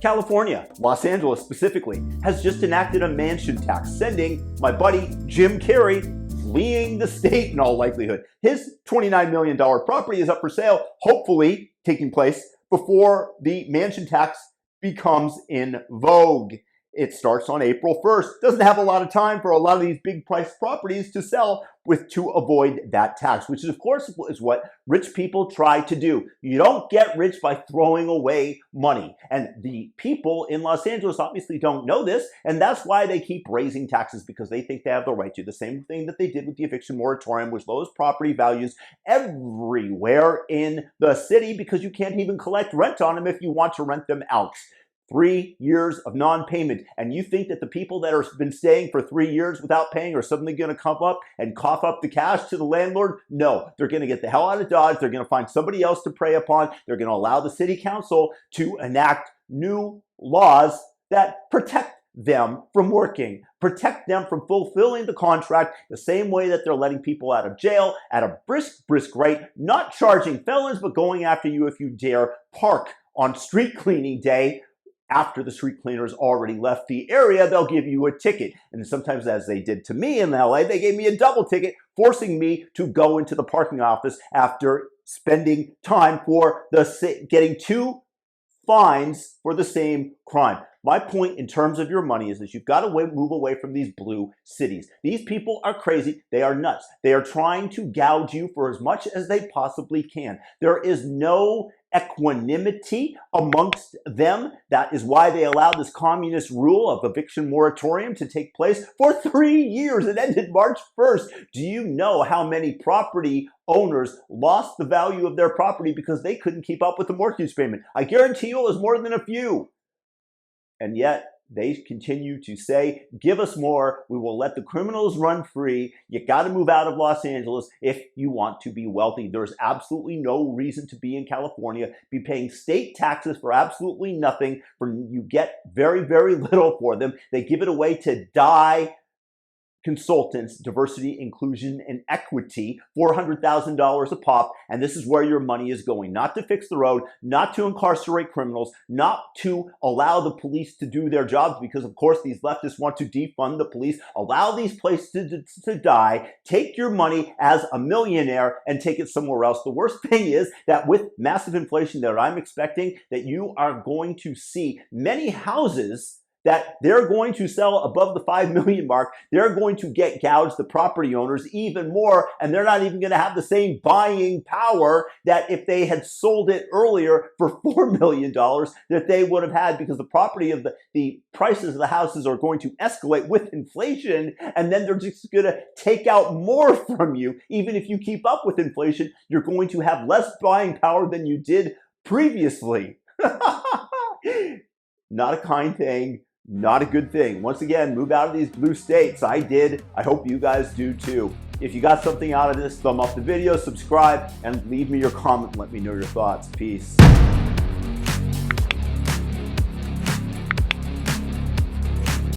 California, Los Angeles specifically, has just enacted a mansion tax, sending my buddy Jim Carrey fleeing the state in all likelihood. His $29 million property is up for sale, hopefully taking place before the mansion tax becomes in vogue. It starts on April 1st. Doesn't have a lot of time for a lot of these big price properties to sell to avoid that tax, which is, of course, is what rich people try to do. You don't get rich by throwing away money. And the people in Los Angeles obviously don't know this, and that's why they keep raising taxes, because they think they have the right to. The same thing that they did with the eviction moratorium, which lowers property values everywhere in the city because you can't even collect rent on them if you want to rent them out. 3 years of non-payment, and you think that the people that have been staying for 3 years without paying are suddenly going to come up and cough up the cash to the landlord? No, they're going to get the hell out of Dodge. They're going to find somebody else to prey upon. They're going to allow the city council to enact new laws that protect them from working, protect them from fulfilling the contract the same way that they're letting people out of jail at a brisk rate, not charging felons, but going after you if you dare park on street cleaning day. After the street cleaners already left the area, they'll give you a ticket. And sometimes, as they did to me in LA, they gave me a double ticket, forcing me to go into the parking office after spending time for getting 2 fines for the same crime. My point in terms of your money is that you've got to move away from these blue cities. These people are crazy. They are nuts. They are trying to gouge you for as much as they possibly can. There is no equanimity amongst them. That is why they allowed this communist rule of eviction moratorium to take place for 3 years. It ended March 1st. Do you know how many property owners lost the value of their property because they couldn't keep up with the mortgage payment? I guarantee you it was more than a few. And yet they continue to say, give us more. We will let the criminals run free. You got to move out of Los Angeles if you want to be wealthy. There's absolutely no reason to be in California, be paying state taxes for absolutely nothing. You get very, very little for them. They give it away to die consultants, diversity, inclusion, and equity, $400,000 a pop, and this is where your money is going. Not to fix the road, not to incarcerate criminals, not to allow the police to do their jobs, because of course these leftists want to defund the police, allow these places to die, take your money as a millionaire and take it somewhere else. The worst thing is that with massive inflation that I'm expecting, that you are going to see many houses that they're going to sell above the 5 million mark. They're going to get gouged, the property owners, even more, and they're not even going to have the same buying power that if they had sold it earlier for $4 million that they would have had, because the property of the prices of the houses are going to escalate with inflation, and then they're just going to take out more from you. Even if you keep up with inflation, you're going to have less buying power than you did previously. Not a kind thing. Not a good thing. Once again, move out of these blue states. I did. I hope you guys do too. If you got something out of this, thumb up the video, subscribe, and leave me your comment. Let me know your thoughts. Peace.